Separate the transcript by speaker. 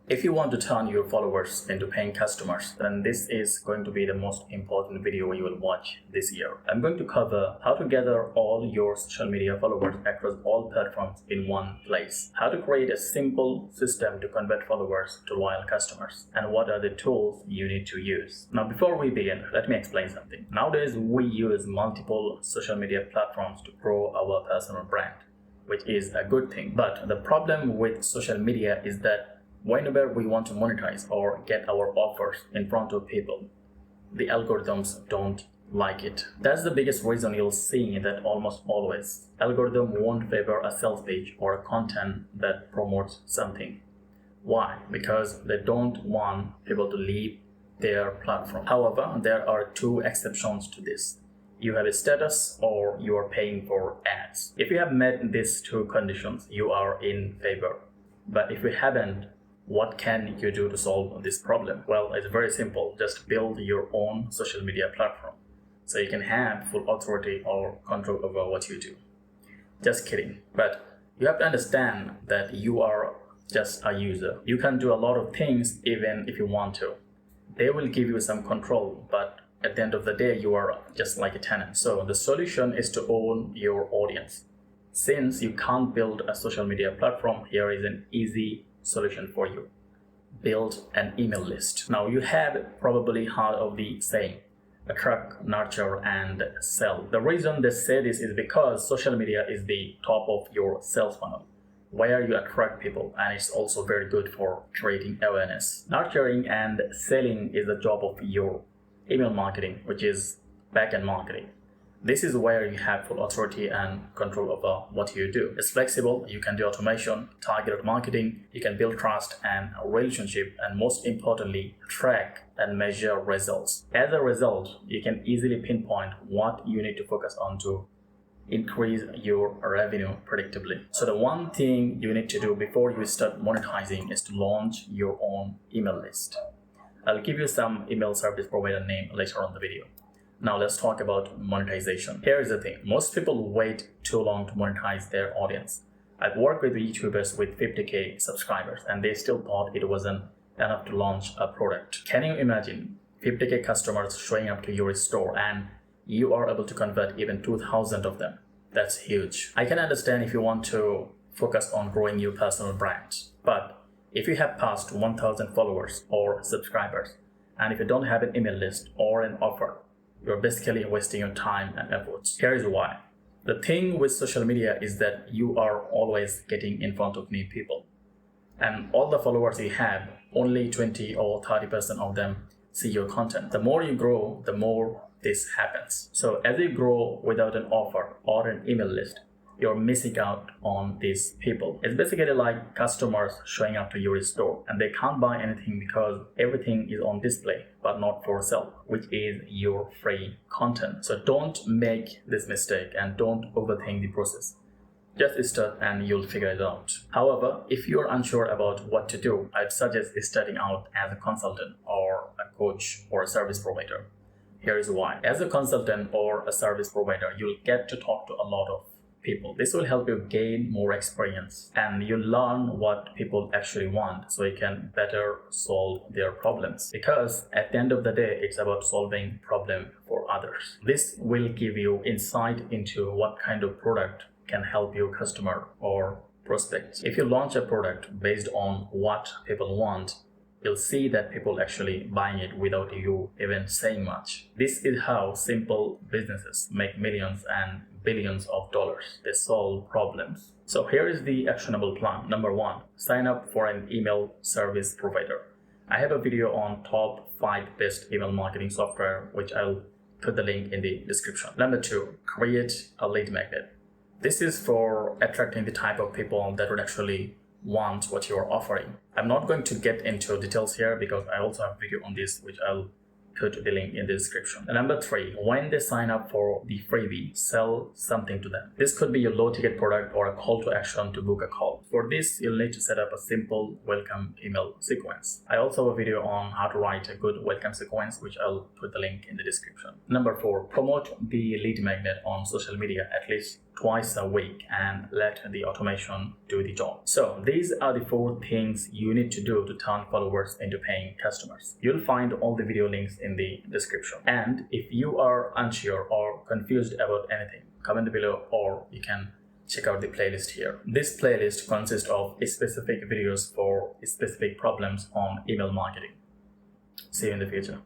Speaker 1: If you want to turn your followers into paying customers, then this is going to be the most important video you will watch this year. I'm going to cover how to gather all your social media followers across all platforms in one place, how to create a simple system to convert followers to loyal customers, and what are the tools you need to use. Now, before we begin, let me explain something. Nowadays, we use multiple social media platforms to grow our personal brand, which is a good thing. But the problem with social media is that whenever we want to monetize or get our offers in front of people, the algorithms don't like it. That's the biggest reason you'll see that almost always algorithm won't favor a sales page or a content that promotes something. Why? Because they don't want people to leave their platform. However, there are two exceptions to this. You have a status or you are paying for ads. If you have met these two conditions, you are in favor. But if you haven't, what can you do to solve this problem? Well, it's very simple. Just build your own social media platform so you can have full authority or control over what you do. Just kidding. But you have to understand that you are just a user. You can do a lot of things even if you want to. They will give you some control, but at the end of the day, you are just like a tenant. So the solution is to own your audience. Since you can't build a social media platform, here is an easy solution for you. Build an email list. Now, you have probably heard of the saying, attract, nurture, and sell. The reason they say this is because social media is the top of your sales funnel, where you attract people, and it's also very good for creating awareness. Nurturing and selling is the job of your email marketing, which is back-end marketing. This is where you have full authority and control over what you do. It's flexible, you can do automation, targeted marketing, you can build trust and a relationship, and most importantly, track and measure results. As a result, you can easily pinpoint what you need to focus on to increase your revenue predictably. So the one thing you need to do before you start monetizing is to launch your own email list. I'll give you some email service provider name later on the video. Now let's talk about monetization. Here is the thing. Most people wait too long to monetize their audience. I've worked with YouTubers with 50k subscribers and they still thought it wasn't enough to launch a product. Can you imagine 50k customers showing up to your store and you are able to convert even 2,000 of them? That's huge. I can understand if you want to focus on growing your personal brand, but if you have past 1,000 followers or subscribers and if you don't have an email list or an offer, you're basically wasting your time and efforts. Here is why. The thing with social media is that you are always getting in front of new people. And all the followers you have, only 20 or 30% of them see your content. The more you grow, the more this happens. So as you grow without an offer or an email list, you're missing out on these people. It's basically like customers showing up to your store and they can't buy anything because everything is on display but not for sale, which is your free content. So don't make this mistake and don't overthink the process. Just start and you'll figure it out. However, if you're unsure about what to do, I'd suggest starting out as a consultant or a coach or a service provider. Here is why. As a consultant or a service provider, you'll get to talk to a lot of people. This will help you gain more experience and you learn what people actually want so you can better solve their problems. Because at the end of the day, it's about solving problem for others. This will give you insight into what kind of product can help your customer or prospects. If you launch a product based on what people want, you'll see that people actually buying it without you even saying much. This is how simple businesses make millions and billions of dollars. They solve problems. So here is the actionable plan. Number 1, sign up for an email service provider. I have a video on top 5 best email marketing software, which I'll put the link in the description. Number 2, create a lead magnet. This is for attracting the type of people that would actually want what you're offering. I'm not going to get into details here because I also have a video on this, which I'll put the link in the description. And number 3, when they sign up for the freebie, sell something to them. This could be your low ticket product or a call to action to book a call. For this, you'll need to set up a simple welcome email sequence. I also have a video on how to write a good welcome sequence, which I'll put the link in the description. Number 4, promote the lead magnet on social media at least twice a week and let the automation do the job. So these are the 4 things you need to do to turn followers into paying customers. You'll find all the video links in the description. And if you are unsure or confused about anything, comment below, or you can check out the playlist here. This playlist consists of specific videos for specific problems on email marketing. See you in the future.